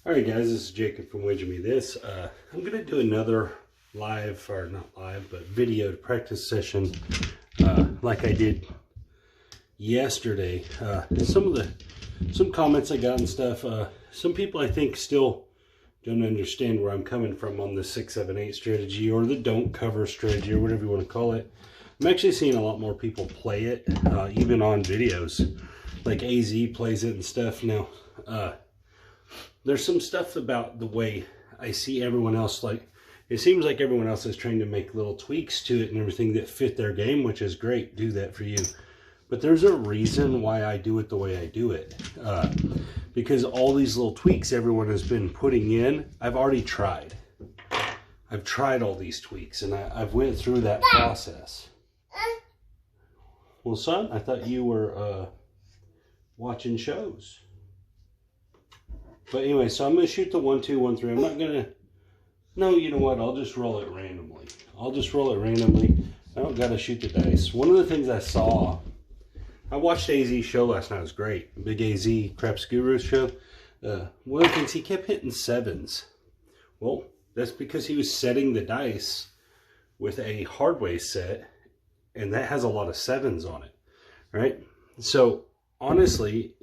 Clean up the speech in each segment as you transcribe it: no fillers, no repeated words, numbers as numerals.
Alright guys, this is Jacob from Wager Me This. I'm going to do another live, or not live, but video practice session like I did yesterday. Some comments I got and stuff. Some people I think still don't understand where I'm coming from on the 6-7-8 strategy, or the don't cover strategy, or whatever you want to call it. I'm actually seeing a lot more people play it, even on videos. Like AZ plays it and stuff. Now, there's some stuff about the way I see everyone else, like, it seems like everyone else is trying to make little tweaks to it and everything that fit their game, which is great. Do that for you. But there's a reason why I do it the way I do it. Because all these little tweaks everyone has been putting in, I've already tried. I've tried all these tweaks, and I've went through that process. Well, son, I thought you were watching shows. But anyway, so I'm going to shoot the 1, 2, 1, 3. I'm not going to... No, you know what? I'll just roll it randomly. I'll just roll it randomly. I don't got to shoot the dice. One of the things I saw... I watched AZ's show last night. It was great. Big AZ Craps Guru's show. One of the things, he kept hitting 7s. Well, that's because he was setting the dice with a hardway set. And that has a lot of 7s on it. Right? So, honestly,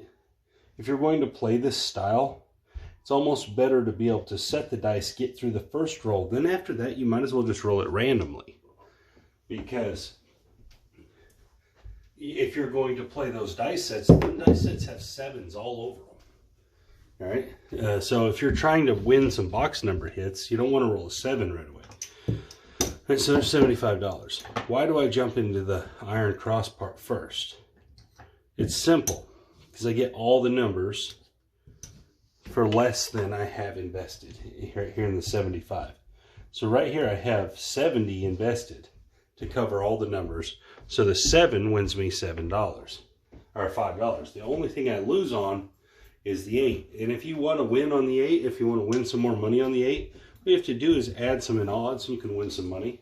if you're going to play this style... it's almost better to be able to set the dice, get through the first roll. Then after that, you might as well just roll it randomly. Because if you're going to play those dice sets, the dice sets have 7s all over them. All right? So if you're trying to win some box number hits, you don't want to roll a 7 right away. All right, so there's $75. Why do I jump into the iron cross part first? It's simple. Because I get all the numbers for less than I have invested here in the 75. So right here I have 70 invested to cover all the numbers. So the 7 wins me $7 or $5. The only thing I lose on is the 8. And if you want to win on the 8, if you want to win some more money on the 8, what you have to do is add some in odds so you can win some money.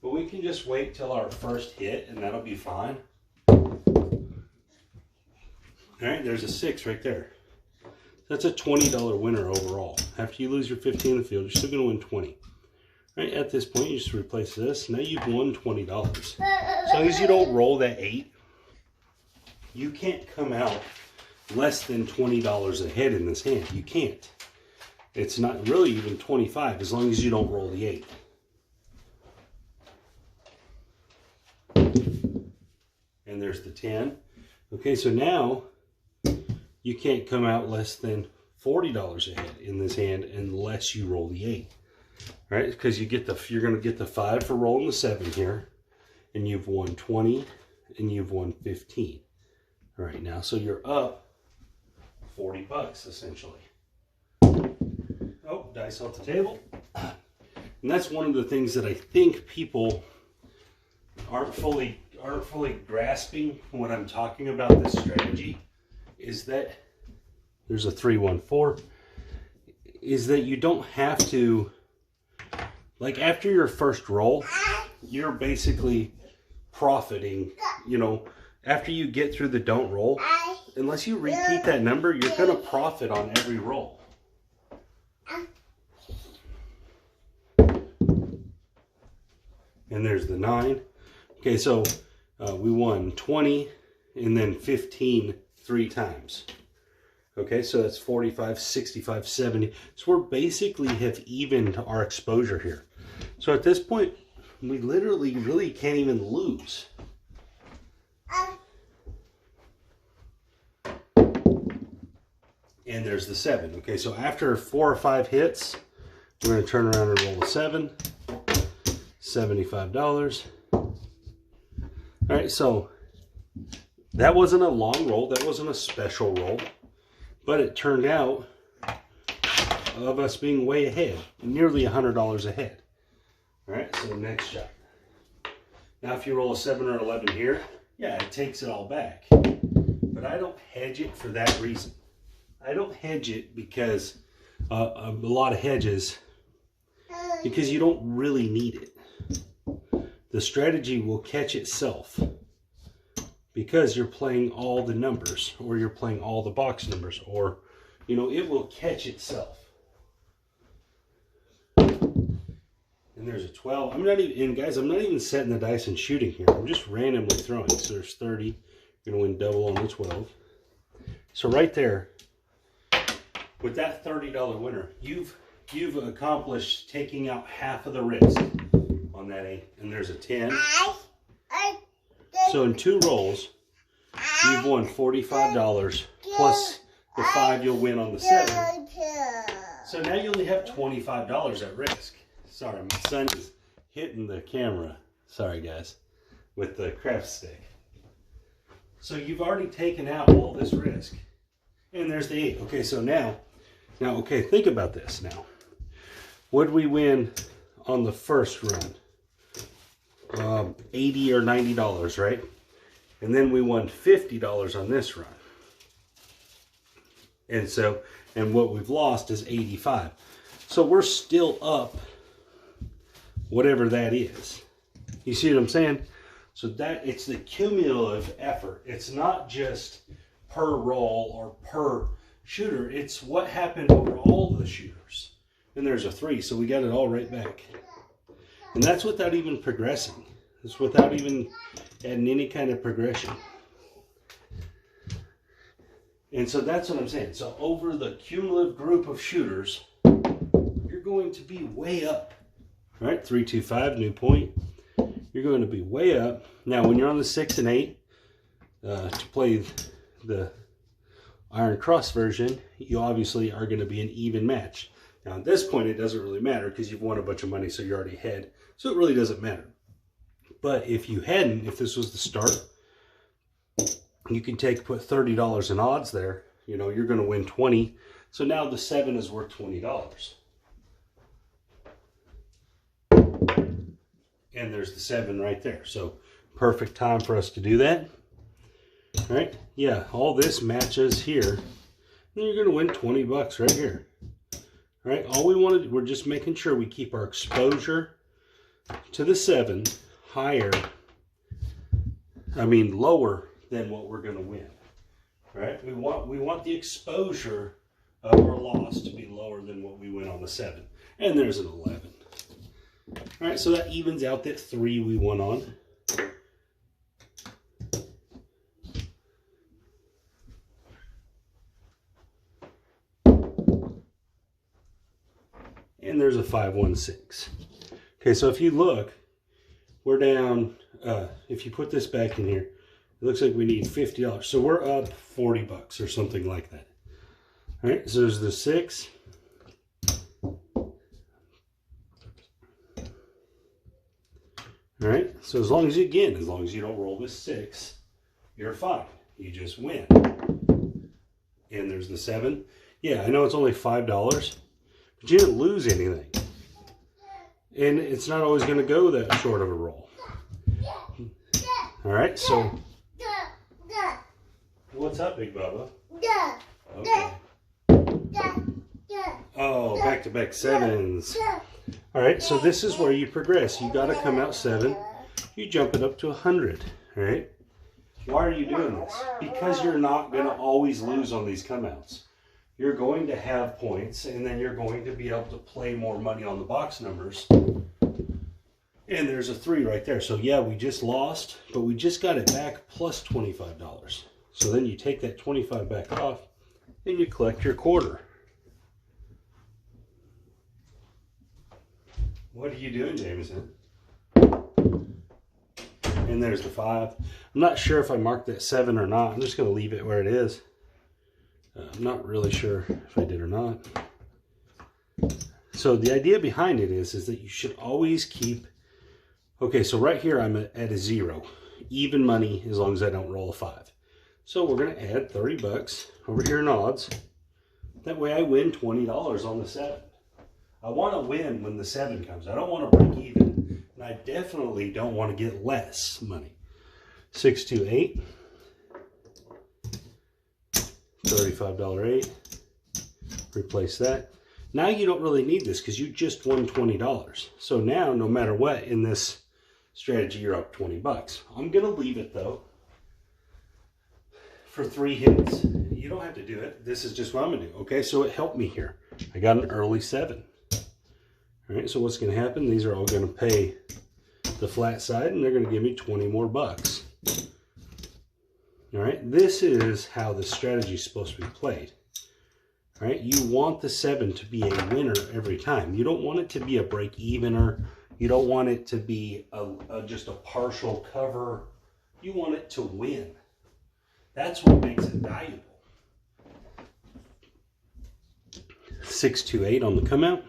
But we can just wait till our first hit and that'll be fine. All right, there's a 6 right there. That's a $20 winner overall. After you lose your 15 in the field, you're still going to win 20. Right, at this point, you just replace this. Now you've won $20. As long as you don't roll that 8, you can't come out less than $20 ahead in this hand. You can't. It's not really even 25 as long as you don't roll the 8. And there's the 10. Okay, so now you can't come out less than $40 ahead in this hand unless you roll the 8, right? Because you're going to get the 5 for rolling the 7 here, and you've won 20, and you've won 15. All right, now so you're up $40 essentially. Oh, dice off the table, and that's one of the things that I think people aren't fully grasping when I'm talking about this strategy. Is that there's a 3-1-4, is that you don't have to, like, after your first roll, you're basically profiting, you know, after you get through the don't roll, unless you repeat that number, you're going to profit on every roll. And there's the 9. Okay, so we won 20 and then 15 3 times. Okay, so that's 45, 65, 70. So we're basically have evened our exposure here. So at this point, we literally really can't even lose. And there's the 7. Okay, so after 4 or 5 hits, we're going to turn around and roll a 7. $75. All right, so that wasn't a long roll. That wasn't a special roll. But it turned out of us being way ahead. Nearly $100 ahead. Alright, so next shot. Now if you roll a 7 or 11 here, yeah, it takes it all back. But I don't hedge it for that reason. I don't hedge it because a lot of hedges, because you don't really need it. The strategy will catch itself. Because you're playing all the numbers, or you're playing all the box numbers, or you know, it will catch itself. And there's a 12. I'm not even, and guys, I'm not even setting the dice and shooting here. I'm just randomly throwing. So there's 30. You're going to win double on the 12. So right there, with that $30 winner, you've accomplished taking out half of the risk on that 8. And there's a 10. So in 2 rolls, you've won $45 plus the 5 you'll win on the 7. So now you only have $25 at risk. Sorry, my son is hitting the camera. Sorry, guys, with the craft stick. So you've already taken out all this risk. And there's the 8. Okay, so now, okay, think about this now. What did we win on the first run? $80 or $90, right? And then we won $50 on this run. And what we've lost is 85. So we're still up whatever that is. You see what I'm saying? So that it's the cumulative effort. It's not just per roll or per shooter. It's what happened over all the shooters. And there's a 3, so we got it all right back. And that's without even progressing. It's without even adding any kind of progression. And so that's what I'm saying. So over the cumulative group of shooters, you're going to be way up. All right, 325, new point. You're going to be way up. Now, when you're on the 6 and 8, to play the Iron Cross version, you obviously are going to be an even match. Now, at this point, it doesn't really matter because you've won a bunch of money, so you're already ahead. So it really doesn't matter. But if you hadn't, if this was the start, you can put $30 in odds there. You know, you're going to win 20. So now the 7 is worth $20. And there's the 7 right there. So perfect time for us to do that. All right. Yeah, all this matches here. And you're going to win 20 bucks right here. All right. All we wanted, we're just making sure we keep our exposure to the 7 higher. Lower than what we're going to win. All right. We want the exposure of our loss to be lower than what we win on the 7. And there's an 11. All right, so that evens out that 3 we won on. And there's a 516. Okay, so if you look, we're down, if you put this back in here, it looks like we need $50. So we're up 40 bucks or something like that. All right, so there's the 6. All right, so as long as you don't roll this 6, you're fine. You just win. And there's the 7. Yeah, I know it's only $5, but you didn't lose anything. And it's not always going to go that short of a roll. All right, so what's up, Big Bubba? Okay. Oh, back-to-back 7s. All right, so this is where you progress. You got to come out 7. You jump it up to 100. All right. Why are you doing this? Because you're not going to always lose on these come-outs. You're going to have points, and then you're going to be able to play more money on the box numbers. And there's a 3 right there. So yeah, we just lost, but we just got it back plus $25. So then you take that 25 back off, and you collect your quarter. What are you doing, Jameson? And there's the 5. I'm not sure if I marked that 7 or not. I'm just going to leave it where it is. I'm not really sure if I did or not. So the idea behind it is that you should always keep... Okay, so right here I'm at a 0. Even money as long as I don't roll a 5. So we're going to add 30 bucks over here in odds. That way I win $20 on the 7. I want to win when the 7 comes. I don't want to break even. And I definitely don't want to get less money. 6, 2, 8. $35 8. Replace that. Now you don't really need this because you just won $20. So now, no matter what, in this strategy, you're up 20 bucks. I'm going to leave it, though, for 3 hits. You don't have to do it. This is just what I'm gonna do. Okay, so it helped me here. I got an early 7. All right, so what's gonna happen? These are all gonna pay the flat side, and they're gonna give me 20 more bucks. All right, this is how the strategy is supposed to be played. All right, you want the 7 to be a winner every time. You don't want it to be a break-evener. You don't want it to be just a partial cover. You want it to win. That's what makes it valuable. 628 on the come out.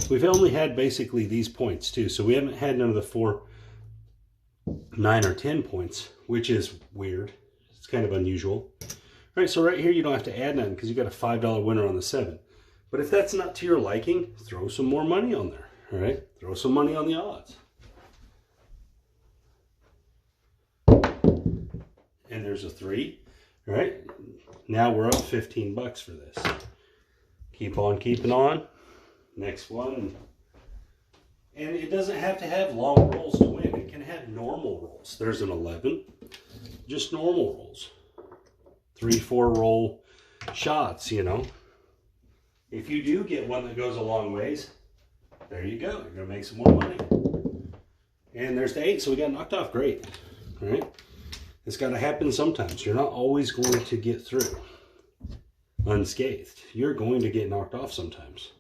We've only had basically these points too, so we haven't had none of the 4, 9, or 10 points, which is weird. It's kind of unusual. All right, so right here you don't have to add nothing because you got a $5 winner on the 7. But if that's not to your liking, throw some more money on there. All right, throw some money on the odds. And there's a 3. All right, now we're up 15 bucks for this. Keep on keeping on. Next one. And it doesn't have to have long rolls to win. It can have normal rolls. There's an 11. Just normal rolls. 3, 4 roll shots, you know. If you do get one that goes a long ways, there you go. You're going to make some more money. And there's the 8, so we got knocked off. Great. All right. It's got to happen sometimes. You're not always going to get through unscathed. You're going to get knocked off sometimes.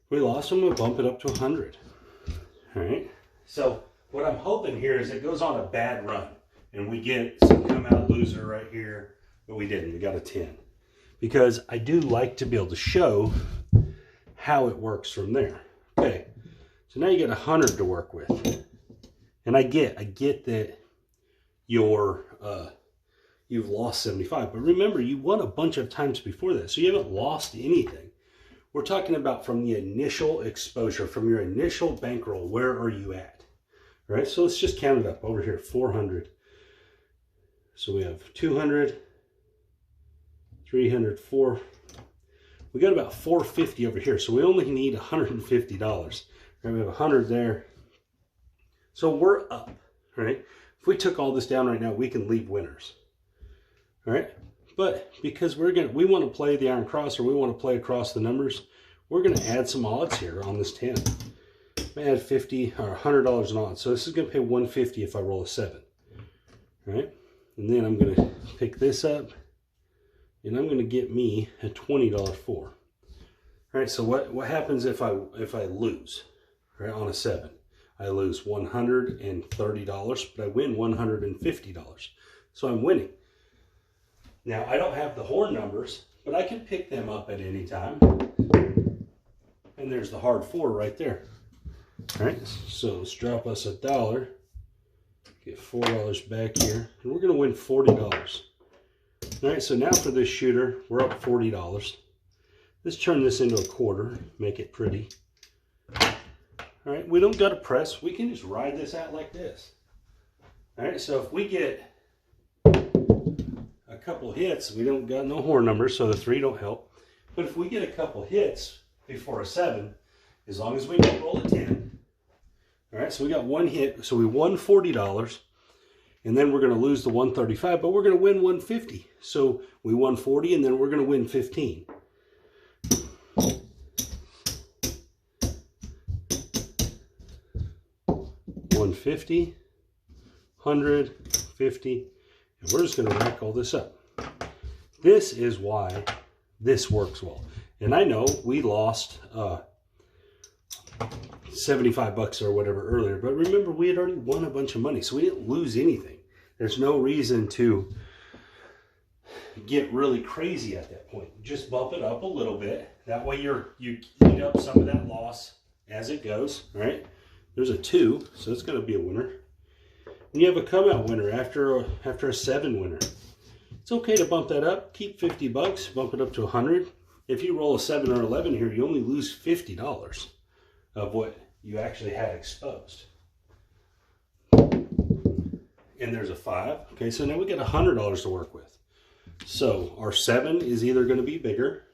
We lost them. We'll bump it up to 100. All right. So what I'm hoping here is it goes on a bad run and we get some come out loser right here, but we didn't. We got a 10 because I do like to be able to show how it works from there. Okay. So now you get 100 to work with. And I get that you've lost 75, but remember you won a bunch of times before that, so you haven't lost anything. We're talking about from the initial exposure, from your initial bankroll. Where are you at? All right, so let's just count it up over here. 400. So we have 200, 300, 4. We got about 450 over here, so we only need $150. Right, we have 100 there. So we're up, right? If we took all this down right now, we can leave winners. All right, but because we want to play the iron cross, or we want to play across the numbers, we're going to add some odds here on this 10. We add $50 or $100 in odds, so this is going to pay $150 if I roll a 7. All right, and then I'm going to pick this up, and I'm going to get me a $20 4. All right, so what happens if I lose? Right, on a 7, I lose $130, but I win $150, so I'm winning. Now, I don't have the horn numbers, but I can pick them up at any time. And there's the hard 4 right there. All right, so let's drop us $1. Get $4 back here, and we're going to win $40. All right, so now for this shooter, we're up $40. Let's turn this into a quarter, make it pretty. All right, we don't got to press. We can just ride this out like this. All right, so if we get a couple hits, we don't got no horn numbers, so the 3 don't help. But if we get a couple hits before a 7, as long as we don't roll a 10. All right, so we got 1 hit, so we won $40, and then we're going to lose the 135, but we're going to win 150. So we won 40, and then we're going to win 15. $150, $100, $50, and we're just going to rack all this up. This is why this works well. And I know we lost 75 bucks or whatever earlier, but remember we had already won a bunch of money, so we didn't lose anything. There's no reason to get really crazy at that point. Just bump it up a little bit. That way you eat up some of that loss as it goes, right? There's a 2, so it's going to be a winner. And you have a come out winner after a 7 winner. It's okay to bump that up. Keep 50 bucks, bump it up to 100. If you roll a 7 or 11 here, you only lose $50 of what you actually have exposed. And there's a 5. Okay, so now we got $100 to work with. So our 7 is either going to be bigger,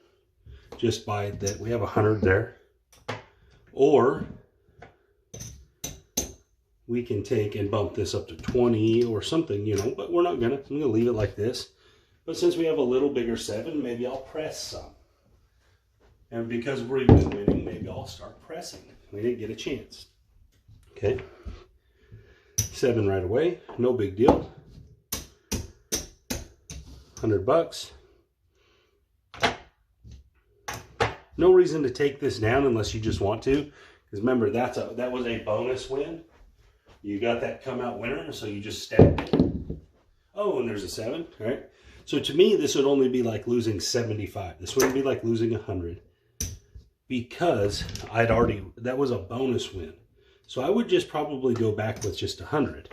just by that we have 100 there, or we can take and bump this up to 20 or something, you know, but we're not gonna. I'm gonna leave it like this. But since we have a little bigger 7, maybe I'll press some. And because we've been winning, maybe I'll start pressing. We didn't get a chance. Okay. 7 right away. No big deal. $100. No reason to take this down unless you just want to. Because remember, that was a bonus win. You got that come out winner, so you just stacked it. Oh, and there's a 7, right? So to me, this would only be like losing 75. This wouldn't be like losing 100. Because that was a bonus win. So I would just probably go back with just 100.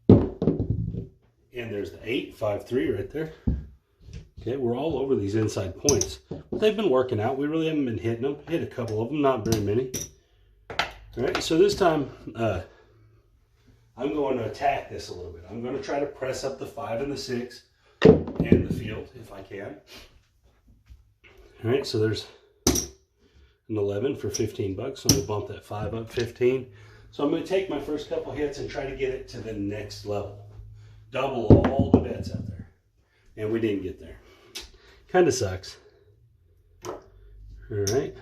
And there's the 8, 5, 3 right there. Okay, we're all over these inside points. But they've been working out. We really haven't been hitting them. Hit a couple of them, not very many. All right, so this time I'm going to attack this a little bit. I'm going to try to press up the 5 and the 6 and the field if I can. All right, so there's an 11 for 15 bucks. So I'm going to bump that 5 up 15. So I'm going to take my first couple hits and try to get it to the next level. Double all the bets out there. And we didn't get there. Kind of sucks. All right.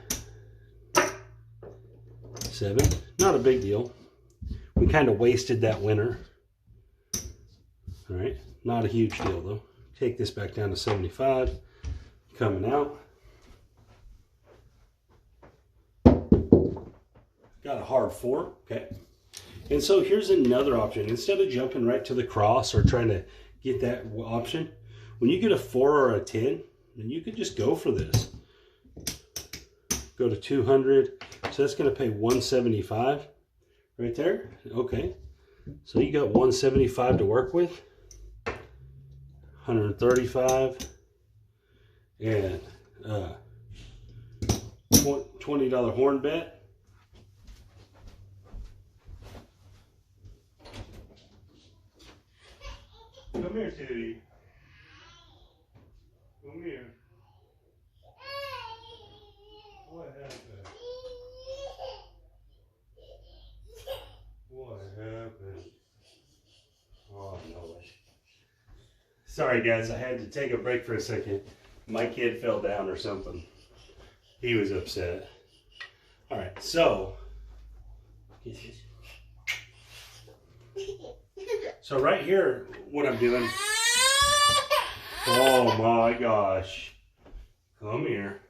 7. Not a big deal. We kind of wasted that winner. All right. Not a huge deal though. Take this back down to 75. Coming out. Got a hard 4. Okay. And so here's another option. Instead of jumping right to the cross or trying to get that option, when you get a 4 or a 10, then you could just go for this. Go to 200. So that's going to pay 175 right there. Okay. So you got 175 to work with. 135 and $20 horn bet. Come here, Teddy. Come here. What happened? What happened? Oh, no. Sorry, guys. I had to take a break for a second. My kid fell down or something. He was upset. All right, so. So right here, what I'm doing. Oh my gosh. Come here.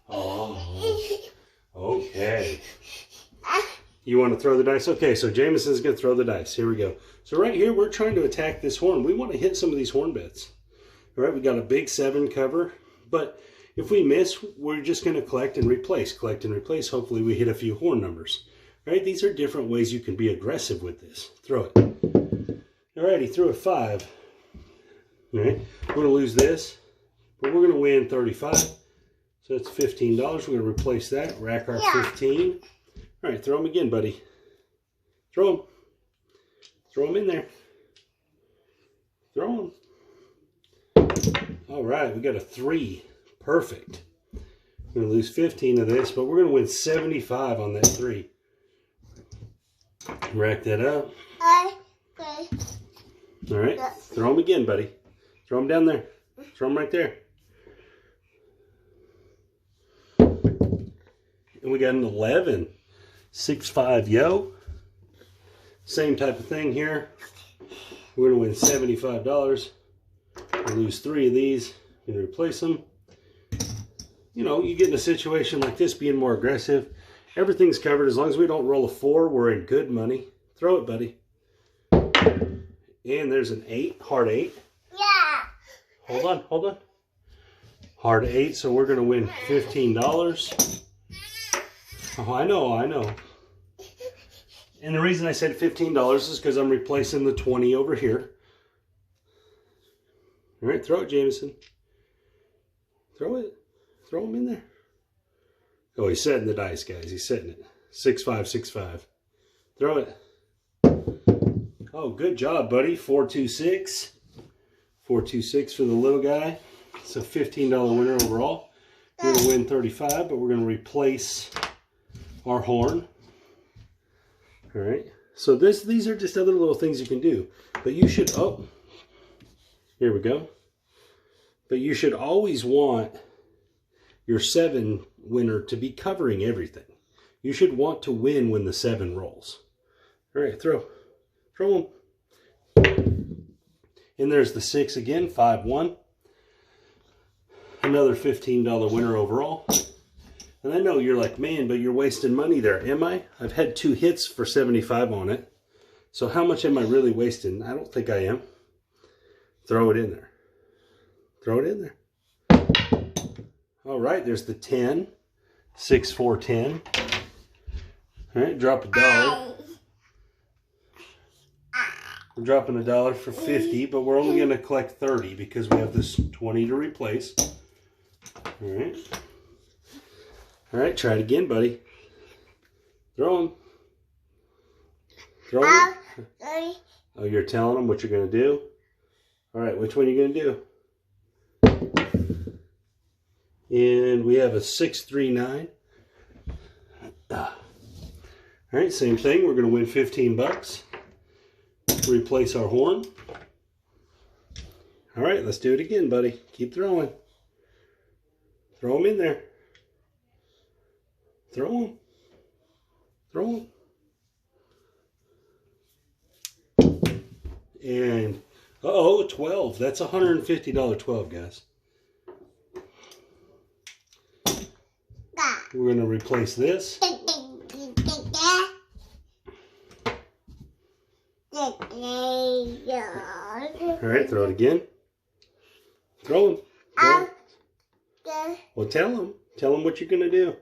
Oh. Okay. You want to throw the dice? Okay, so Jameson's going to throw the dice. Here we go. So right here, we're trying to attack this horn. We want to hit some of these horn bets. All right, we got a big 7 cover. But if we miss, we're just going to collect and replace. Collect and replace. Hopefully we hit a few horn numbers. All right, these are different ways you can be aggressive with this. Throw it. All right, he threw a 5. All right, we're going to lose this, but we're going to win 35. So that's $15. We're going to replace that. Rack our 15. All right, throw them again, buddy. Throw them. Throw them in there. Throw them. All right, we got a 3. Perfect. We're going to lose 15 of this, but we're going to win 75 on that 3. Rack that up. Okay. All right, throw them again, buddy. Throw them down there. Throw them right there. And we got an 11. 6-5, yo. Same type of thing here. We're going to win $75. We'll lose 3 of these and replace them. You know, you get in a situation like this, being more aggressive. Everything's covered. As long as we don't roll a 4, we're in good money. Throw it, buddy. And there's an 8, hard 8. Yeah. Hold on, hold on. Hard 8, so we're going to win $15. Oh, I know, I know. And the reason I said $15 is because I'm replacing the 20 over here. All right, throw it, Jameson. Throw it. Throw them in there. Oh, he's setting the dice, guys. He's setting it. 6-5, 6-5. Throw it. Oh, good job, buddy. 4-2-6. 4-2-6 for the little guy. It's a $15 winner overall. We're going to win 35, but we're going to replace our horn. All right. So these are just other little things you can do. But you should, oh, here we go. But you should always want your 7 winner to be covering everything. You should want to win when the 7 rolls. All right, throw them. And there's the 6 again, 5-1. Another $15 winner overall. And I know you're like, man, but you're wasting money there. Am I? I've had 2 hits for 75 on it. So how much am I really wasting? I don't think I am. Throw it in there. Throw it in there. All right, there's the 10. 6, 4, 10. All right, drop $1. We're dropping $1 for 50, but we're only going to collect 30 because we have this 20 to replace. All right. All right, try it again, buddy. Throw them. Throw them. Oh, you're telling them what you're going to do? All right, which one are you going to do? And we have a 6, 3, 9. All right, same thing. We're going to win 15 bucks. Replace our horn. All right, let's do it again, buddy. Keep throwing. Throw them in there. Throw them. Throw them. And, uh-oh, 12. That's a $150 12, guys. We're going to replace this. All right, throw it again. Throw them. Well, tell them. Tell them what you're going to do.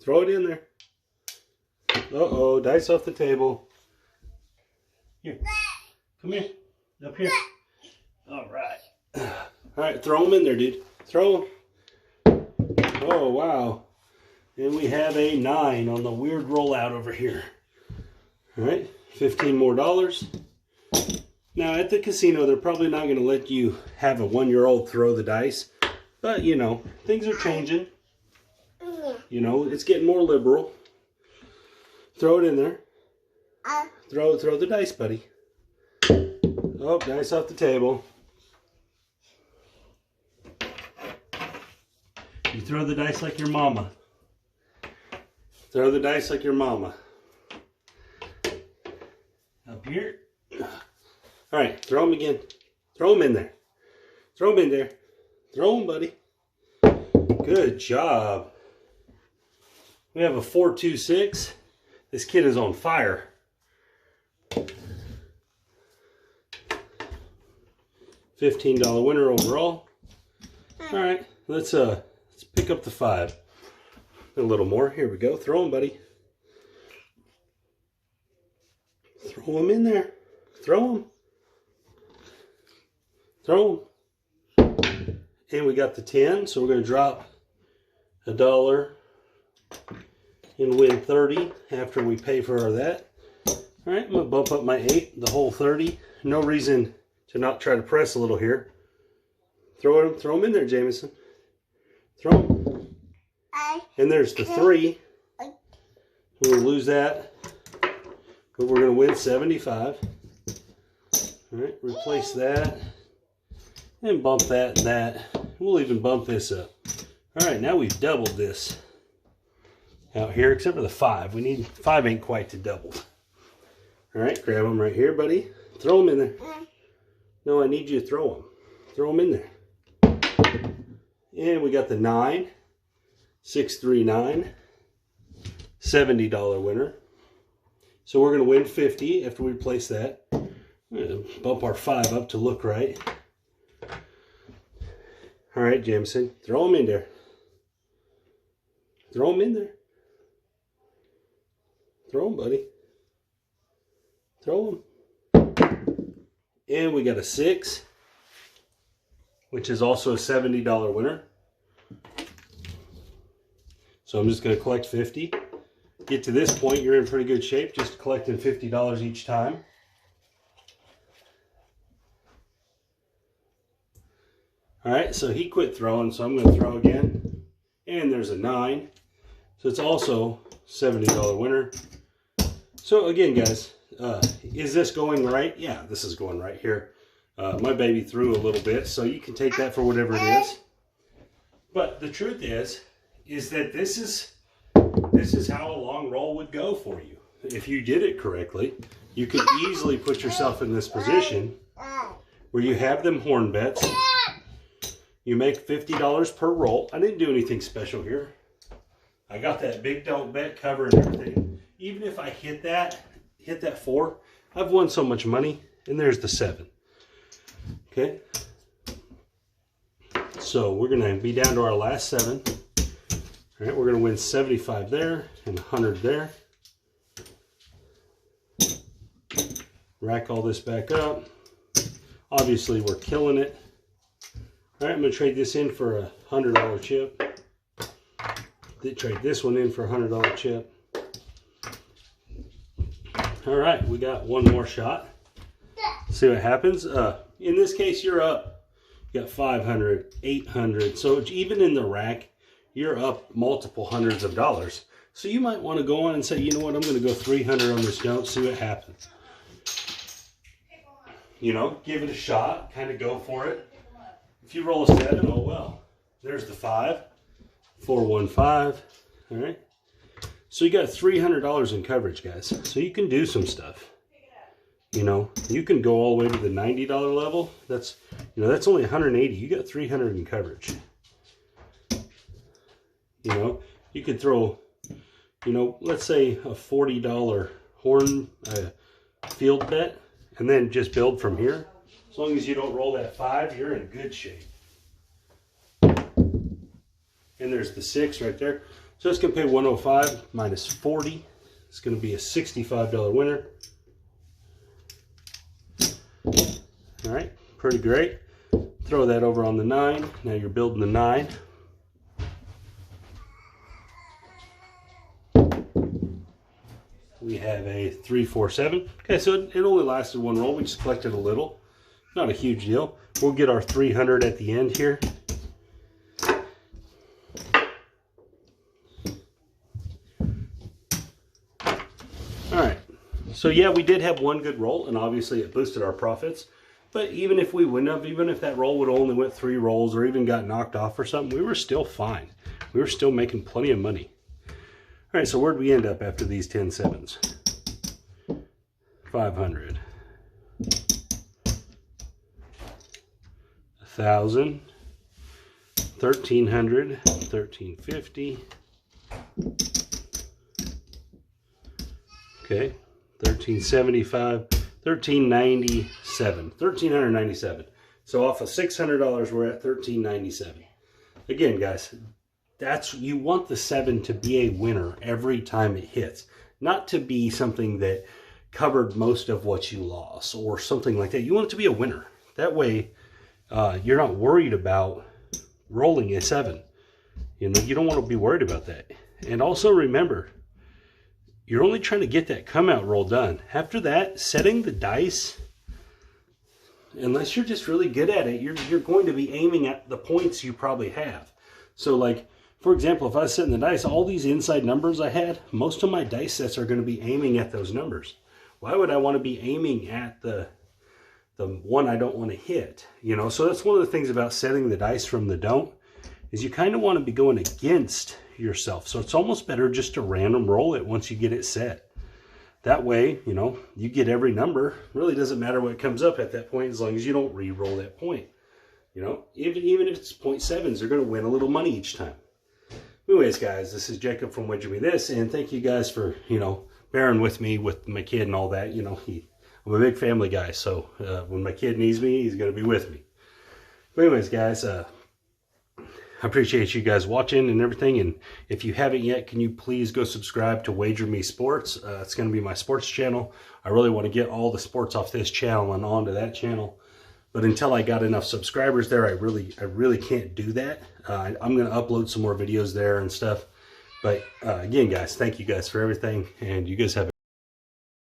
Throw it in there. Uh-oh, dice off the table. Here. Come here. Up here. All right. All right, throw them in there, dude. Throw them. Oh, wow. And we have a 9 on the weird rollout over here. All right, $15 more. Now, at the casino, they're probably not going to let you have a 1-year-old throw the dice. But, you know, things are changing. You know, it's getting more liberal. Throw it in there. Throw the dice, buddy. Oh, dice off the table. You throw the dice like your mama. Throw the dice like your mama. Up here. All right, throw them again. Throw them in there. Throw them in there. Throw them, buddy. Good job. We have a 4-2-6. This kid is on fire. $15 winner overall. All right, let's pick up the 5. A little more. Here we go. Throw them, buddy. Throw them in there. Throw them. Throw them. And we got the 10, so we're going to drop $1 and win 30 after we pay for that. All right, I'm going to bump up my 8, the whole 30. No reason to not try to press a little here. Throw them in there, Jameson. Throw them. And there's the 3. We'll lose that, but we're going to win 75. All right, replace that. And bump that and that. We'll even bump this up. All right, now we've doubled this out here, except for the 5. We need 5 ain't quite to double. All right, grab them right here, buddy. Throw them in there. No, I need you to throw them. Throw them in there. And we got the 9, 6, 3, 9, $70 winner. So we're going to win 50 after we replace that. We're going to bump our 5 up to look right. All right, Jameson, throw them in there. Throw them in there. Throw them, buddy. Throw them. And we got a 6, which is also a $70 winner. So I'm just going to collect 50. Get to this point, you're in pretty good shape, just collecting $50 each time. All right, so he quit throwing, so I'm going to throw again. And there's a 9. So it's also $70 winner. So again, guys, Is this going right? Yeah, this is going right here. My baby threw a little bit, so you can take that for whatever it is. But the truth is that this is how a long roll would go for you. If you did it correctly, you could easily put yourself in this position where you have them horn bets. You make $50 per roll. I didn't do anything special here. I got that big don't bet cover and everything. Even if I hit that 4, I've won so much money. And there's the 7. Okay. So we're going to be down to our last 7. All right, we're going to win 75 there and 100 there. Rack all this back up. Obviously, we're killing it. All right, I'm going to trade this in for a $100 chip. Trade this one in for a $100 chip. All right, we got one more shot. See what happens. In this case, you're up. You got 500, 800. So even in the rack, you're up multiple hundreds of dollars. So you might want to go on and say, you know what, I'm going to go 300 on this don't, see what happens. You know, give it a shot, kind of go for it. If you roll a 7, oh well. There's the 5, 415. All right. So you got $300 in coverage, guys. So you can do some stuff. You know, you can go all the way to the $90 level. That's, you know, that's only 180. You got 300 in coverage. You know, you could throw, you know, let's say a $40 horn field bet, and then just build from here. As long as you don't roll that 5, you're in good shape. And there's the 6 right there. So it's going to pay 105 minus 40. It's going to be a $65 winner. All right, pretty great. Throw that over on the 9. Now you're building the 9. We have a 3, 4, 7. Okay, so it only lasted one roll. We just collected a little. Not a huge deal. We'll get our 300 at the end here. All right. So yeah, we did have one good roll, and obviously it boosted our profits. But even if we wouldn't have, even if that roll would only went 3 rolls or even got knocked off or something, we were still fine. We were still making plenty of money. All right, so where'd we end up after these 10 sevens? 500. 1,000. 1,300. 1,350. Okay. 1,375. 1,397. 1,397. So off of $600, we're at $1,397. Again, guys, you want the 7 to be a winner every time it hits, not to be something that covered most of what you lost or something like that. You want it to be a winner. That way, you're not worried about rolling a 7. You know, you don't want to be worried about that. And also remember, you're only trying to get that come out roll done. After that, setting the dice, unless you're just really good at it, you're going to be aiming at the points you probably have. So like, for example, if I was setting the dice, all these inside numbers I had, most of my dice sets are going to be aiming at those numbers. Why would I want to be aiming at the one I don't want to hit? You know, so that's one of the things about setting the dice from the don't, is you kind of want to be going against yourself. So it's almost better just to random roll it once you get it set. That way, you know, you get every number. Really doesn't matter what comes up at that point as long as you don't re-roll that point. You know, even if it's 0.7s, they're going to win a little money each time. Anyways, guys, this is Jacob from Wedge Me This, and thank you guys for, you know, bearing with me with my kid and all that. You know, I'm a big family guy, so when my kid needs me, he's going to be with me. But anyways, guys, I appreciate you guys watching and everything, and if you haven't yet, can you please go subscribe to Wager Me Sports? It's going to be my sports channel. I really want to get all the sports off this channel and onto that channel. But until I got enough subscribers there, I really can't do that. I'm going to upload some more videos there and stuff. But again, guys, thank you guys for everything. And you guys have